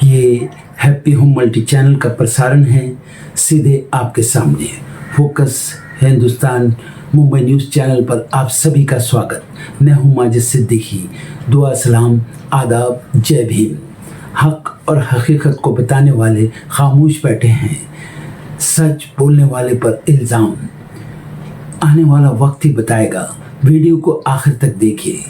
ये happy home multi channel का प्रसारण है सीधे आपके सामने। Focus Hindustan Mumbai news channel पर आप सभी का स्वागत। मैं हूं माजिद सिद्दीकी। दुआ सलाम आदाब जय भीम। हक और हकीकत को बताने वाले खामोश बैठे हैं, सच बोलने वाले पर इल्ज़ाम। आने वाला वक्त ही बताएगा। वीडियो को आखिर तक देखिए।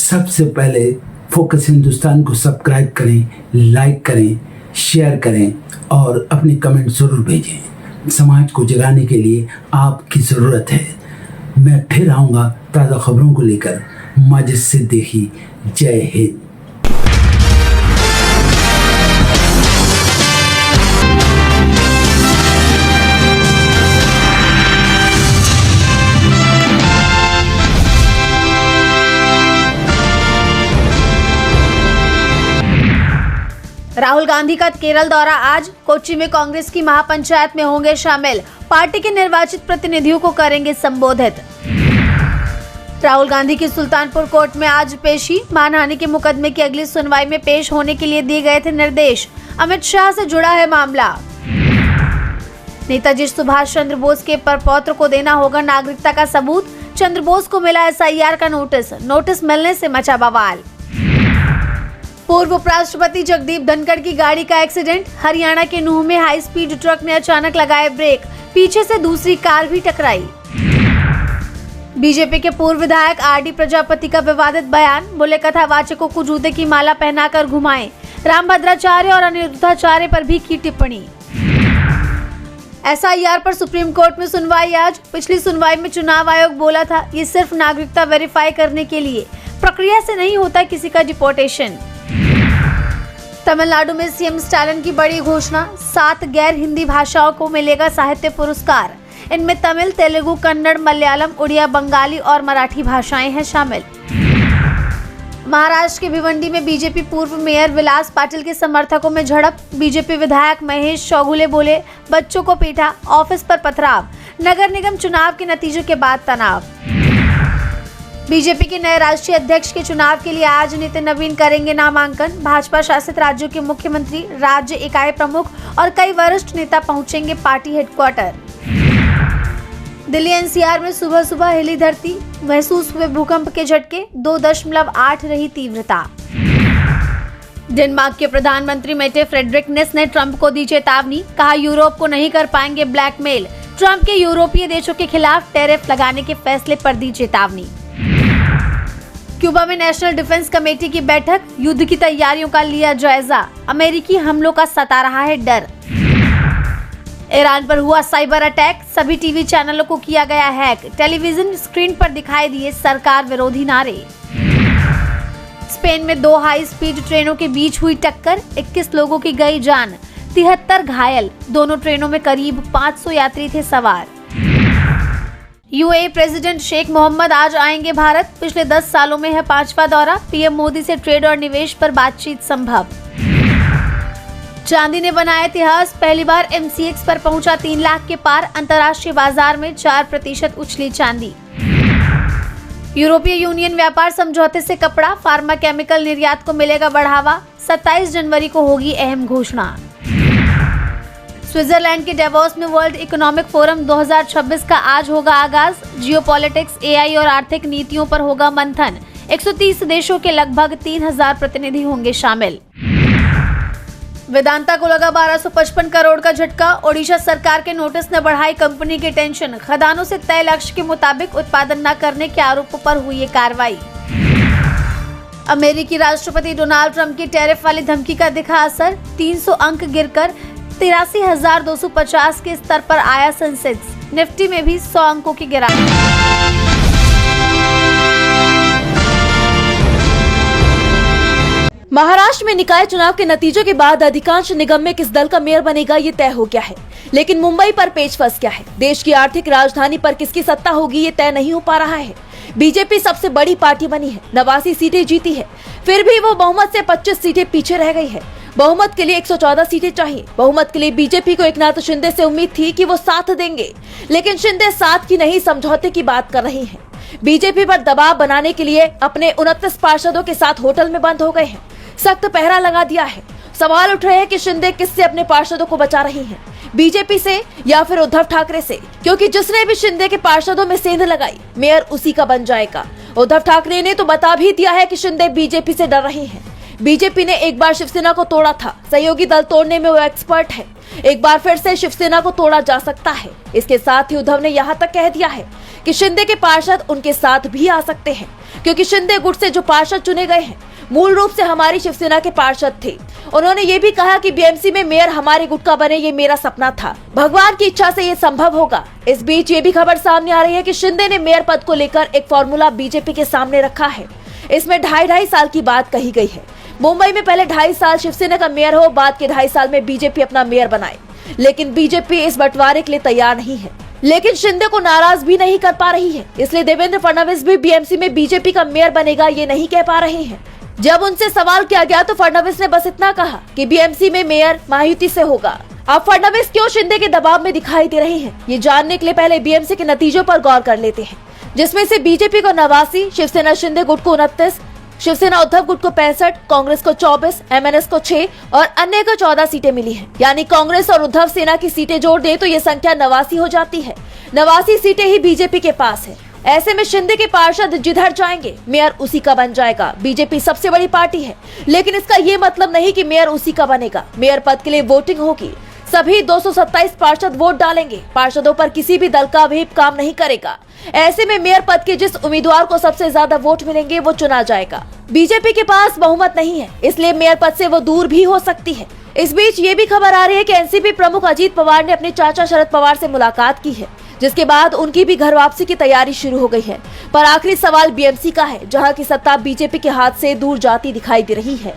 सबसे पहले फोकस हिंदुस्तान को सब्सक्राइब करें, लाइक करें, शेयर करें और अपने कमेंट ज़रूर भेजें। समाज को जगाने के लिए आपकी ज़रूरत है। मैं फिर आऊँगा ताज़ा खबरों को लेकर। माजिद सिद्दीकी, जय हिंद। राहुल गांधी का केरल दौरा आज। कोच्चि में कांग्रेस की महापंचायत में होंगे शामिल। पार्टी के निर्वाचित प्रतिनिधियों को करेंगे संबोधित। राहुल गांधी की सुल्तानपुर कोर्ट में आज पेशी। मानहानि के मुकदमे की अगली सुनवाई में पेश होने के लिए दिए गए थे निर्देश। अमित शाह से जुड़ा है मामला। नेताजी सुभाष चंद्र बोस के परपौत्र को देना होगा नागरिकता का सबूत। चंद्र बोस को मिला SIR का नोटिस मिलने से मचा बवाल। पूर्व उपराष्ट्रपति जगदीप धनखड़ की गाड़ी का एक्सीडेंट। हरियाणा के नूह में हाई स्पीड ट्रक ने अचानक लगाए ब्रेक, पीछे से दूसरी कार भी टकराई। बीजेपी के पूर्व विधायक RD प्रजापति का विवादित बयान। बोले कथावाचकों को जूते की माला पहनाकर घुमाएं। रामभद्राचार्य और अनिरुद्धाचार्य पर भी की टिप्पणी। SIR पर सुप्रीम कोर्ट में सुनवाई आज। पिछली सुनवाई में चुनाव आयोग बोला था ये सिर्फ नागरिकता वेरीफाई करने के लिए, प्रक्रिया से नहीं होता किसी का डिपोर्टेशन। तमिलनाडु में CM स्टालिन की बड़ी घोषणा। 7 गैर हिंदी भाषाओं को मिलेगा साहित्य पुरस्कार। इनमें तमिल, तेलुगु, कन्नड़, मलयालम, उड़िया, बंगाली और मराठी भाषाएं हैं शामिल। महाराष्ट्र के भिवंडी में बीजेपी पूर्व मेयर विलास पाटिल के समर्थकों में झड़प। बीजेपी विधायक महेश चौगुले बोले बच्चों को पीटा, ऑफिस पर पथराव। नगर निगम चुनाव के नतीजों के बाद तनाव। बीजेपी के नए राष्ट्रीय अध्यक्ष के चुनाव के लिए आज नितिन नवीन करेंगे नामांकन। भाजपा शासित राज्यों के मुख्यमंत्री, राज्य इकाई प्रमुख और कई वरिष्ठ नेता पहुंचेंगे पार्टी हेडक्वार्टर। दिल्ली NCR में सुबह सुबह हिली धरती, महसूस हुए भूकंप के झटके। 2.8 रही तीव्रता। डेनमार्क के प्रधानमंत्री मेटे फ्रेडरिकनेस ने ट्रंप को दी चेतावनी। कहा यूरोप को नहीं कर पाएंगे ब्लैकमेल। ट्रंप के यूरोपीय देशों के खिलाफ टैरिफ लगाने के फैसले पर दी चेतावनी। क्यूबा में नेशनल डिफेंस कमेटी की बैठक। युद्ध की तैयारियों का लिया जायजा। अमेरिकी हमलों का सता रहा है डर। ईरान पर हुआ साइबर अटैक। सभी टीवी चैनलों को किया गया हैक। टेलीविजन स्क्रीन पर दिखाई दिए सरकार विरोधी नारे। स्पेन में 2 हाई स्पीड ट्रेनों के बीच हुई टक्कर। 21 लोगों की गई जान, 73 घायल। दोनों ट्रेनों में करीब 500 यात्री थे सवार। UAE प्रेसिडेंट शेख मोहम्मद आज आएंगे भारत। पिछले 10 सालों में है 5वां दौरा। PM मोदी से ट्रेड और निवेश पर बातचीत संभव। चांदी ने बनाया इतिहास। पहली बार MCX पर पहुंचा 3 लाख के पार। अंतर्राष्ट्रीय बाजार में 4% उछली चांदी। यूरोपीय यूनियन व्यापार समझौते से कपड़ा, फार्मा केमिकल निर्यात को मिलेगा बढ़ावा। 27 जनवरी को होगी अहम घोषणा। स्विट्जरलैंड के डेवोस में वर्ल्ड इकोनॉमिक फोरम 2026 का आज होगा आगाज। जियोपॉलिटिक्स, AI और आर्थिक नीतियों पर होगा मंथन। 130 देशों के लगभग 3000 प्रतिनिधि होंगे शामिल। वेदांता को लगा 1255 करोड़ का झटका। ओडिशा सरकार के नोटिस ने बढ़ाई कंपनी की टेंशन। खदानों से तय लक्ष्य के मुताबिक उत्पादन न करने के आरोपों पर हुई ये कार्रवाई। अमेरिकी राष्ट्रपति डोनाल्ड ट्रंप की टैरिफ वाली धमकी का दिखा असर। 300 अंक गिरकर 83,250 के स्तर पर आया सेंसेक्स। निफ्टी में भी 100 अंकों की गिरावट। महाराष्ट्र में निकाय चुनाव के नतीजों के बाद अधिकांश निगम में किस दल का मेयर बनेगा ये तय हो गया है। लेकिन मुंबई पर पेच फंस गया है। देश की आर्थिक राजधानी पर किसकी सत्ता होगी ये तय नहीं हो पा रहा है। बीजेपी सबसे बड़ी पार्टी बनी है, 89 सीटें जीती है। फिर भी वो बहुमत से 25 सीटें पीछे रह गई है। बहुमत के लिए 114 सीटें चाहिए। बहुमत के लिए बीजेपी को एकनाथ शिंदे से उम्मीद थी कि वो साथ देंगे, लेकिन शिंदे साथ की नहीं समझौते की बात कर रहे हैं। बीजेपी पर दबाव बनाने के लिए अपने 29 पार्षदों के साथ होटल में बंद हो गए हैं। सख्त पहरा लगा दिया है। सवाल उठ रहे हैं कि शिंदे किससे अपने पार्षदों को बचा रही हैं, बीजेपी से या फिर उद्धव ठाकरे से, क्योंकि जिसने भी शिंदे के पार्षदों में सेंध लगाई मेयर उसी का बन जाएगा। उद्धव ठाकरे ने तो बता भी दिया है कि शिंदे बीजेपी से डर रही हैं। बीजेपी ने एक बार शिवसेना को तोड़ा था, सहयोगी दल तोड़ने में वो एक्सपर्ट है। एक बार फिर से शिवसेना को तोड़ा जा सकता है। इसके साथ ही उद्धव ने यहाँ तक कह दिया है कि शिंदे के पार्षद उनके साथ भी आ सकते हैं, क्योंकि शिंदे गुट से जो पार्षद चुने गए हैं मूल रूप से हमारी शिवसेना के पार्षद थे। उन्होंने ये भी कहा कि बीएमसी में मेयर हमारे गुट का बने, ये मेरा सपना था, भगवान की इच्छा से ये संभव होगा। इस बीच ये भी खबर सामने आ रही है कि शिंदे ने मेयर पद को लेकर एक फॉर्मूला बीजेपी के सामने रखा है। इसमें 2.5 साल की बात कही गई है। मुंबई में पहले 2.5 साल शिवसेना का मेयर हो, बाद के 2.5 साल में बीजेपी अपना मेयर बनाए, लेकिन बीजेपी इस बंटवारे के लिए तैयार नहीं है। लेकिन शिंदे को नाराज भी नहीं कर पा रही है, इसलिए देवेंद्र फडणवीस भी बीएमसी में बीजेपी का मेयर बनेगा ये नहीं कह पा रहे हैं। जब उनसे सवाल किया गया तो फडणवीस ने बस इतना कहा कि बीएमसी में मेयर महायुति से होगा। अब फडणवीस क्यों शिंदे के दबाव में दिखाई दे रहे हैं, ये जानने के लिए पहले बीएमसी के नतीजों पर गौर कर लेते हैं, जिसमें से बीजेपी को 89, शिवसेना शिंदे गुट को 29, शिवसेना उद्धव गुट को 65, कांग्रेस को 24, एमएनएस को 6 और अन्य को 14 सीटें मिली हैं। यानी कांग्रेस और उद्धव सेना की सीटें जोड़ दे तो ये संख्या 89 हो जाती है। 89 सीटें ही बीजेपी के पास है। ऐसे में शिंदे के पार्षद जिधर जाएंगे मेयर उसी का बन जाएगा। बीजेपी सबसे बड़ी पार्टी है, लेकिन इसका ये मतलब नहीं कि मेयर उसी का बनेगा। मेयर पद के लिए वोटिंग होगी, सभी 227 पार्षद वोट डालेंगे। पार्षदों पर किसी भी दल का व्हीप काम नहीं करेगा। ऐसे में मेयर पद के जिस उम्मीदवार को सबसे ज्यादा वोट मिलेंगे वो चुना जाएगा। बीजेपी के पास बहुमत नहीं है, इसलिए मेयर पद से वो दूर भी हो सकती है। इस बीच ये भी खबर आ रही है कि एनसीपी प्रमुख अजीत पवार ने अपने चाचा शरद पवार से मुलाकात की है, जिसके बाद उनकी भी घर वापसी की तैयारी शुरू हो गई है। पर आखिरी सवाल बीएमसी का है, जहां की सत्ता बीजेपी के हाथ से दूर जाती दिखाई दे रही है।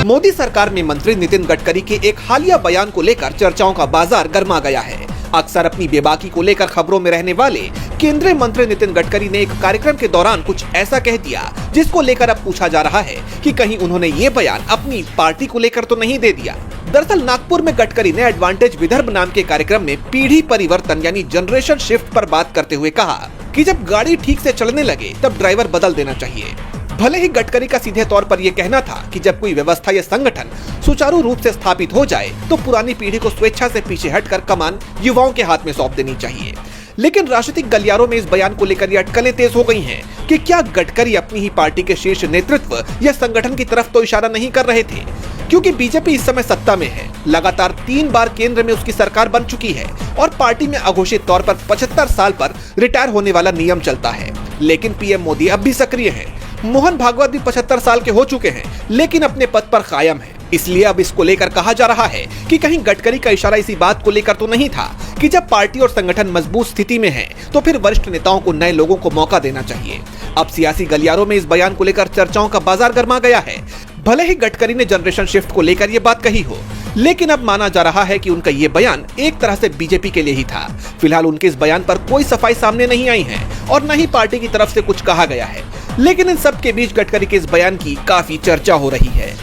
मोदी सरकार में मंत्री नितिन गडकरी के एक हालिया बयान को लेकर चर्चाओं का बाजार गर्मा गया है। अक्सर अपनी बेबाकी को लेकर खबरों में रहने वाले केंद्रीय मंत्री नितिन गडकरी ने एक कार्यक्रम के दौरान कुछ ऐसा कह दिया, जिसको लेकर अब पूछा जा रहा है कि कहीं उन्होंने ये बयान अपनी पार्टी को लेकर तो नहीं दे दिया। दरअसल नागपुर में गडकरी ने एडवांटेज विदर्भ नाम के कार्यक्रम में पीढ़ी परिवर्तन यानी जनरेशन शिफ्ट पर बात करते हुए कहा कि जब गाड़ी ठीक से चलने लगे तब ड्राइवर बदल देना चाहिए। भले ही गडकरी का सीधे तौर पर यह कहना था कि जब कोई व्यवस्था या संगठन सुचारू रूप से स्थापित हो जाए तो पुरानी पीढ़ी को स्वेच्छा से पीछे हटकर कमान युवाओं के हाथ में सौंप देनी चाहिए। लेकिन राजनीतिक गलियारों में इस बयान को लेकर ये अटकलें तेज हो गई हैं कि क्या गडकरी अपनी ही पार्टी के शीर्ष नेतृत्व या संगठन की तरफ तो इशारा नहीं कर रहे थे, क्योंकि बीजेपी इस समय सत्ता में है। लगातार 3 बार केंद्र में उसकी सरकार बन चुकी है और पार्टी में अघोषित तौर पर 75 साल पर रिटायर होने वाला नियम चलता है। लेकिन पीएम मोदी अब भी सक्रिय है। मोहन भागवत भी 75 साल के हो चुके हैं, लेकिन अपने पद पर कायम है। इसलिए अब इसको लेकर कहा जा रहा है कि कहीं गडकरी का इशारा इसी बात को लेकर तो नहीं था कि जब पार्टी और संगठन मजबूत स्थिति में है तो फिर वरिष्ठ नेताओं को नए लोगों को मौका देना चाहिए। अब सियासी गलियारों में इस बयान को लेकर चर्चाओं का बाजार गर्मा गया है। भले ही गडकरी ने जनरेशन शिफ्ट को लेकर ये बात कही हो, लेकिन अब माना जा रहा है कि उनका ये बयान एक तरह से बीजेपी के लिए ही था। फिलहाल उनके इस बयान पर कोई सफाई सामने नहीं आई है और न ही पार्टी की तरफ से कुछ कहा गया है। लेकिन इन सब के बीच गडकरी के इस बयान की काफी चर्चा हो रही है।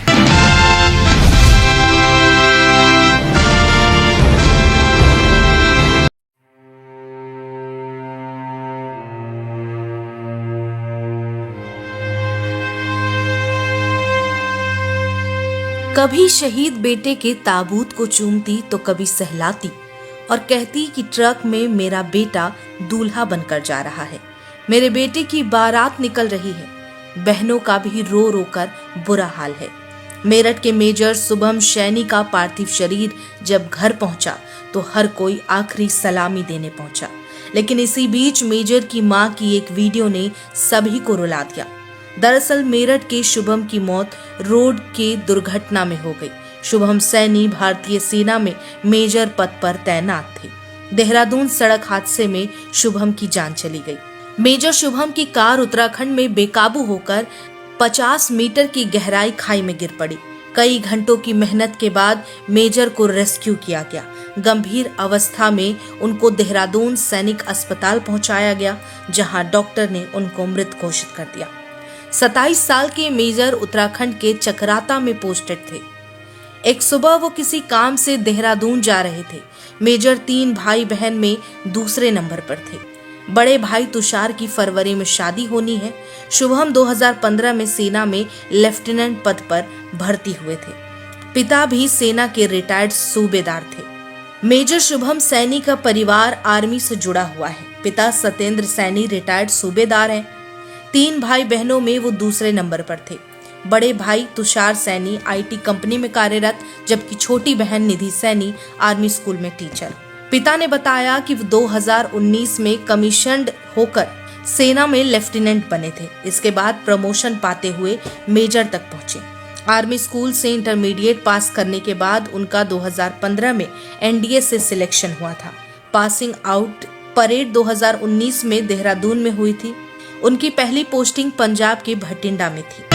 कभी शहीद बेटे के ताबूत को चूमती तो कभी सहलाती और कहती कि ट्रक में मेरा बेटा दूल्हा बनकर जा रहा है, मेरे बेटे की बारात निकल रही है। बहनों का भी रो रो कर बुरा हाल है। मेरठ के मेजर शुभम सैनी का पार्थिव शरीर जब घर पहुंचा तो हर कोई आखिरी सलामी देने पहुंचा। लेकिन इसी बीच मेजर की मां की एक वीडियो ने सभी को रुला दिया। दरअसल मेरठ के शुभम की मौत रोड के दुर्घटना में हो गई। शुभम सैनी भारतीय सेना में मेजर पद पर तैनात थे। देहरादून सड़क हादसे में शुभम की जान चली गई। मेजर शुभम की कार उत्तराखंड में बेकाबू होकर 50 मीटर की गहराई खाई में गिर पड़ी। कई घंटों की मेहनत के बाद मेजर को रेस्क्यू किया गया। गंभीर अवस्था में उनको देहरादून सैनिक अस्पताल पहुंचाया गया, जहां डॉक्टर ने उनको मृत घोषित कर दिया। 27 साल के मेजर उत्तराखंड के चकराता में पोस्टेड थे। एक सुबह वो किसी काम से देहरादून जा रहे थे। मेजर 3 भाई बहन में दूसरे नंबर पर थे। बड़े भाई तुषार की फरवरी में शादी होनी है। शुभम 2015 में सेना में लेफ्टिनेंट पद पर भर्ती हुए थे। पिता भी सेना के रिटायर्ड सूबेदार थे। मेजर शुभम सैनी का परिवार आर्मी से जुड़ा हुआ है। पिता सत्येंद्र सैनी रिटायर्ड सूबेदार हैं। 3 भाई बहनों में वो दूसरे नंबर पर थे। बड़े भाई तुषार सैनी आईटी कंपनी में कार्यरत, जबकि छोटी बहन निधि सैनी आर्मी स्कूल में टीचर। पिता ने बताया कि वो 2019 में कमीशन्ड होकर सेना में लेफ्टिनेंट बने थे। इसके बाद प्रमोशन पाते हुए मेजर तक पहुंचे। आर्मी स्कूल से इंटरमीडिएट पास करने के बाद उनका 2015 में एनडीए से सिलेक्शन हुआ था। पासिंग आउट परेड 2019 में देहरादून में हुई थी। उनकी पहली पोस्टिंग पंजाब के भटिंडा में थी।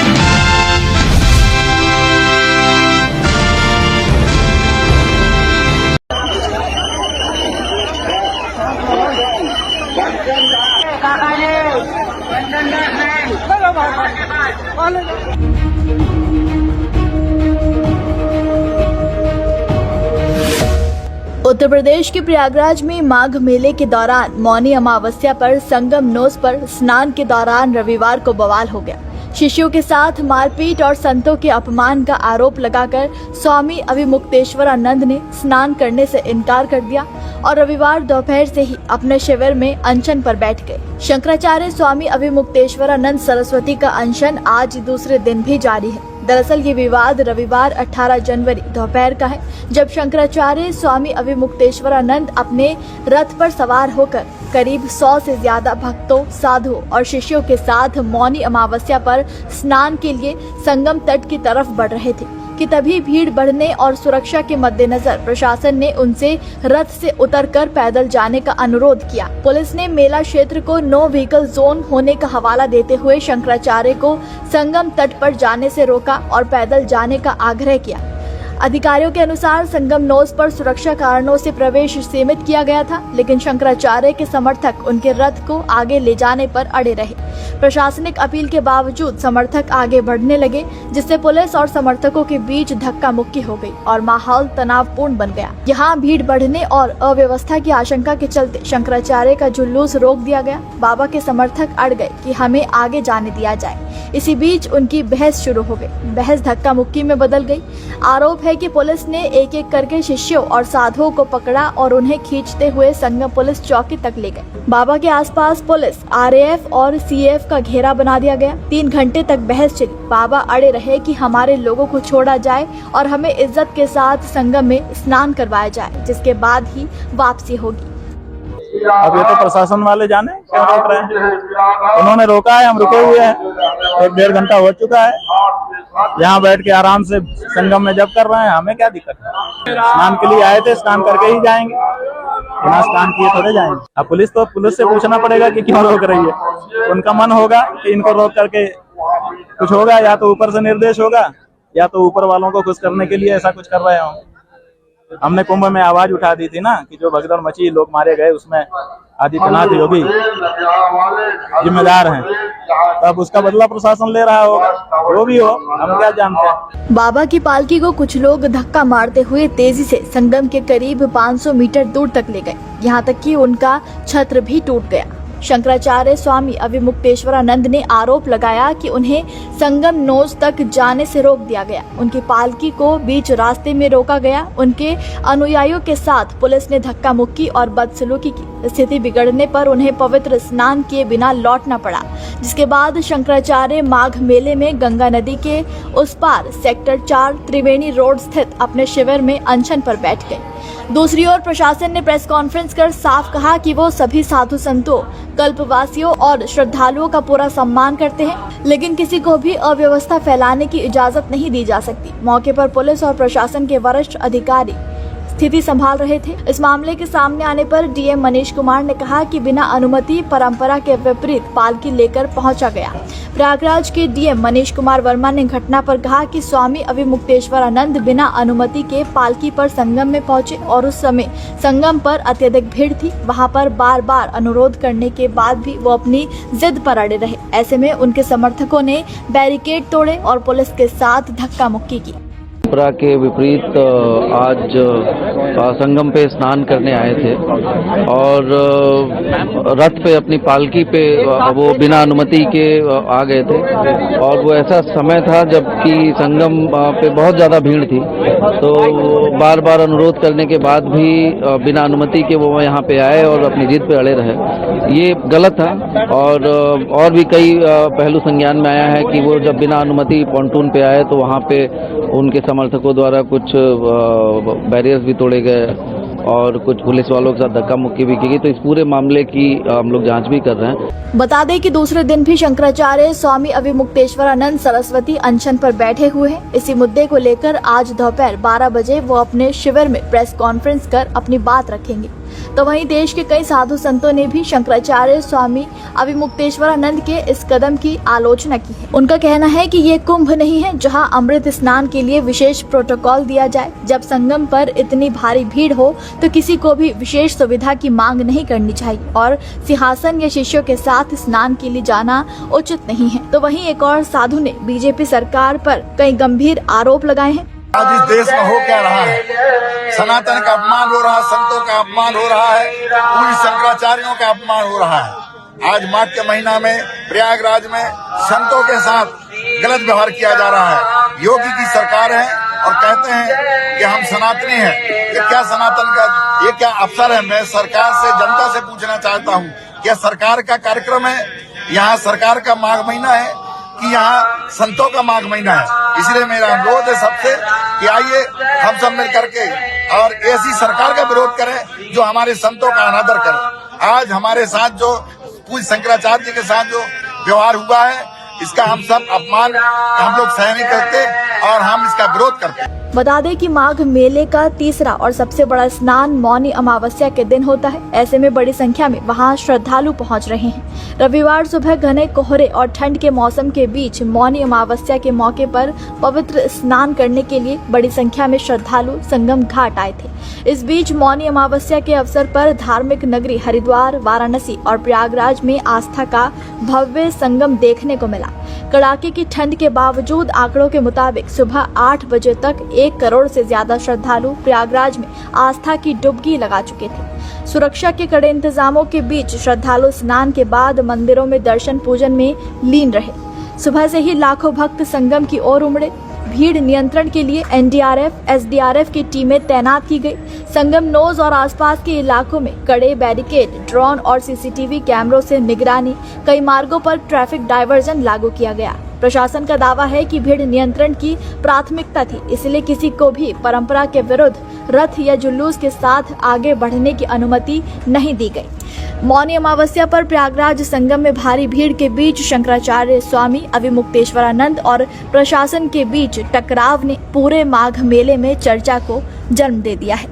उत्तर प्रदेश के प्रयागराज में माघ मेले के दौरान मौनी अमावस्या पर संगम नोस पर स्नान के दौरान रविवार को बवाल हो गया। शिष्यों के साथ मारपीट और संतों के अपमान का आरोप लगाकर स्वामी अभिमुक्तेश्वरानंद ने स्नान करने से इनकार कर दिया और रविवार दोपहर से ही अपने शिविर में अनशन पर बैठ गए। शंकराचार्य स्वामी अभिमुक्तेश्वरानंद सरस्वती का अनशन आज दूसरे दिन भी जारी है। दरअसल ये विवाद रविवार 18 जनवरी दोपहर का है, जब शंकराचार्य स्वामी अभिमुक्तेश्वरानंद अपने रथ पर सवार होकर करीब 100 से ज्यादा भक्तों, साधुओं और शिष्यों के साथ मौनी अमावस्या पर स्नान के लिए संगम तट की तरफ बढ़ रहे थे कि तभी भीड़ बढ़ने और सुरक्षा के मद्देनजर प्रशासन ने उनसे रथ से उतरकर पैदल जाने का अनुरोध किया। पुलिस ने मेला क्षेत्र को नो व्हीकल जोन होने का हवाला देते हुए शंकराचार्य को संगम तट पर जाने से रोका और पैदल जाने का आग्रह किया। अधिकारियों के अनुसार संगम नोस पर सुरक्षा कारणों से प्रवेश सीमित किया गया था, लेकिन शंकराचार्य के समर्थक उनके रथ को आगे ले जाने पर अड़े रहे। प्रशासनिक अपील के बावजूद समर्थक आगे बढ़ने लगे, जिससे पुलिस और समर्थकों के बीच धक्का मुक्की हो गई और माहौल तनावपूर्ण बन गया। यहाँ भीड़ बढ़ने और अव्यवस्था की आशंका के चलते शंकराचार्य का जुलूस रोक दिया गया। बाबा के समर्थक अड़ गए कि हमें आगे जाने दिया जाए। इसी बीच उनकी बहस शुरू हो गई। बहस धक्का मुक्की में बदल गई। आरोप है कि पुलिस ने एक एक करके शिष्यों और साधुओं को पकड़ा और उन्हें खींचते हुए संगम पुलिस चौकी तक ले गए। बाबा के आसपास पुलिस, आरएएफ और सीएएफ का घेरा बना दिया गया। 3 घंटे तक बहस चली। बाबा अड़े रहे कि हमारे लोगों को छोड़ा जाए और हमें इज्जत के साथ संगम में स्नान करवाया जाए, जिसके बाद ही वापसी होगी। अब ये तो प्रशासन वाले जाने क्यों रोक रहे हैं। उन्होंने रोका है, हम रुके हुए हैं। 1-1.5 घंटा हो चुका है। यहाँ बैठ के आराम से संगम में जब कर रहे हैं, हमें क्या दिक्कत है। स्नान के लिए आए थे, स्नान करके ही जाएंगे, बिना स्नान किए थोड़े जाएंगे। अब पुलिस से पूछना पड़ेगा कि क्यों रोक रही है। उनका मन होगा कि इनको रोक करके कुछ होगा, या तो ऊपर से निर्देश होगा या तो ऊपर वालों को खुश करने के लिए ऐसा कुछ कर रहे हो। हमने कुंभ में आवाज उठा दी थी ना कि जो भगदड़ मची, लोग मारे गए, उसमें आदित्यनाथ योगी जिम्मेदार हैं। तब उसका बदला प्रशासन ले रहा होगा, वो भी हो, हम क्या जानते हैं। बाबा की पालकी को कुछ लोग धक्का मारते हुए तेजी से संगम के करीब 500 मीटर दूर तक ले गए। यहाँ तक कि उनका छत्र भी टूट गया। शंकराचार्य स्वामी अभिमुक्तेश्वरानंद ने आरोप लगाया कि उन्हें संगम नोस तक जाने से रोक दिया गया। उनकी पालकी को बीच रास्ते में रोका गया। उनके अनुयायियों के साथ पुलिस ने धक्का मुक्की और बदसलूकी की। स्थिति बिगड़ने पर उन्हें पवित्र स्नान किए बिना लौटना पड़ा, जिसके बाद शंकराचार्य माघ मेले में गंगा नदी के उस पार सेक्टर 4 त्रिवेणी रोड स्थित अपने शिविर में अनशन पर बैठ गए। दूसरी ओर प्रशासन ने प्रेस कॉन्फ्रेंस कर साफ कहा कि वो सभी साधु संतों, कल्पवासियों और श्रद्धालुओं का पूरा सम्मान करते हैं, लेकिन किसी को भी अव्यवस्था फैलाने की इजाजत नहीं दी जा सकती। मौके पर पुलिस और प्रशासन के वरिष्ठ अधिकारी स्थिति संभाल रहे थे। इस मामले के सामने आने पर डीएम मनीष कुमार ने कहा कि बिना अनुमति परंपरा के विपरीत पालकी लेकर पहुंचा गया। प्रयागराज के डीएम मनीष कुमार वर्मा ने घटना पर कहा कि स्वामी अभिमुक्तेश्वरानंद बिना अनुमति के पालकी पर संगम में पहुंचे और उस समय संगम पर अत्यधिक भीड़ थी। वहां पर बार बार अनुरोध करने के बाद भी वो अपनी जिद पर अड़े रहे। ऐसे में उनके समर्थकों ने बैरिकेड तोड़े और पुलिस के साथ धक्का मुक्की की। परंपरा के विपरीत आज संगम पे स्नान करने आए थे और रथ पे अपनी पालकी पे वो बिना अनुमति के आ गए थे और वो ऐसा समय था जबकि संगम पे बहुत ज़्यादा भीड़ थी, तो बार बार अनुरोध करने के बाद भी बिना अनुमति के वो यहाँ पे आए और अपनी जिद पे अड़े रहे। ये गलत था और भी कई पहलू संज्ञान में आया है कि वो जब बिना अनुमति पॉन्टून पे आए तो वहाँ पे उनके समर्थकों द्वारा कुछ बैरियर्स भी तोड़े गए और कुछ पुलिस वालों के साथ धक्का मुक्की भी की गई। तो इस पूरे मामले की हम लोग जांच भी कर रहे हैं। बता दें कि दूसरे दिन भी शंकराचार्य स्वामी अविमुक्तेश्वरानंद सरस्वती अनशन पर बैठे हुए हैं। इसी मुद्दे को लेकर आज दोपहर 12 बजे वो अपने शिविर में प्रेस कॉन्फ्रेंस कर अपनी बात रखेंगे। तो वहीं देश के कई साधु संतों ने भी शंकराचार्य स्वामी अविमुक्तेश्वरानंद के इस कदम की आलोचना की है। उनका कहना है कि ये कुंभ नहीं है जहां अमृत स्नान के लिए विशेष प्रोटोकॉल दिया जाए। जब संगम पर इतनी भारी भीड़ हो तो किसी को भी विशेष सुविधा की मांग नहीं करनी चाहिए और सिंहासन या शिष्यों के साथ स्नान के लिए जाना उचित नहीं है। तो वहीं एक और साधु ने बीजेपी सरकार पर कई गंभीर आरोप लगाए हैं। आज इस देश में हो क्या रहा है? सनातन का अपमान हो रहा है, संतों का अपमान हो रहा है, पूरी शंकराचार्यों का अपमान हो रहा है। आज माघ के महीना में प्रयागराज में संतों के साथ गलत व्यवहार किया जा रहा है। योगी की सरकार है और कहते हैं कि हम सनातनी हैं। ये क्या सनातन का, ये क्या अवसर है? मैं सरकार से, जनता से पूछना चाहता हूँ, क्या सरकार का कार्यक्रम है? यहाँ सरकार का माघ महीना है कि यहाँ संतों का माघ महीना है? इसलिए मेरा अनुरोध है सबसे कि आइए हम सब मिल करके और ऐसी सरकार का विरोध करें जो हमारे संतों का अनादर करे। आज हमारे साथ जो पूज्य शंकराचार्य जी के साथ जो व्यवहार हुआ है, इसका हम सब अपमान हम लोग सहन नहीं करते और हम इसका विरोध करते हैं। बता दें कि माघ मेले का तीसरा और सबसे बड़ा स्नान मौनी अमावस्या के दिन होता है। ऐसे में बड़ी संख्या में वहां श्रद्धालु पहुंच रहे हैं। रविवार सुबह घने कोहरे और ठंड के मौसम के बीच मौनी अमावस्या के मौके पर पवित्र स्नान करने के लिए बड़ी संख्या में श्रद्धालु संगम घाट आए थे। इस बीच मौनी अमावस्या के अवसर पर धार्मिक नगरी हरिद्वार, वाराणसी और प्रयागराज में आस्था का भव्य संगम देखने को मिला। कड़ाके की ठंड के बावजूद आंकड़ों के मुताबिक सुबह 8 बजे तक 1 करोड़ से ज्यादा श्रद्धालु प्रयागराज में आस्था की डुबकी लगा चुके थे। सुरक्षा के कड़े इंतजामों के बीच श्रद्धालु स्नान के बाद मंदिरों में दर्शन पूजन में लीन रहे। सुबह से ही लाखों भक्त संगम की ओर उमड़े। भीड़ नियंत्रण के लिए एनडीआरएफ, एसडीआरएफ की टीमें तैनात की गई। संगम नोज और आसपास के इलाकों में कड़े बैरिकेड, ड्रोन और सीसीटीवी कैमरों से निगरानी, कई मार्गों पर ट्रैफिक डायवर्जन लागू किया गया। प्रशासन का दावा है कि भीड़ नियंत्रण की प्राथमिकता थी, इसलिए किसी को भी परंपरा के विरुद्ध रथ या जुलूस के साथ आगे बढ़ने की अनुमति नहीं दी गई। मौनी अमावस्या पर प्रयागराज संगम में भारी भीड़ के बीच शंकराचार्य स्वामी अविमुक्तेश्वरानंद और प्रशासन के बीच टकराव ने पूरे माघ मेले में चर्चा को जन्म दे दिया है।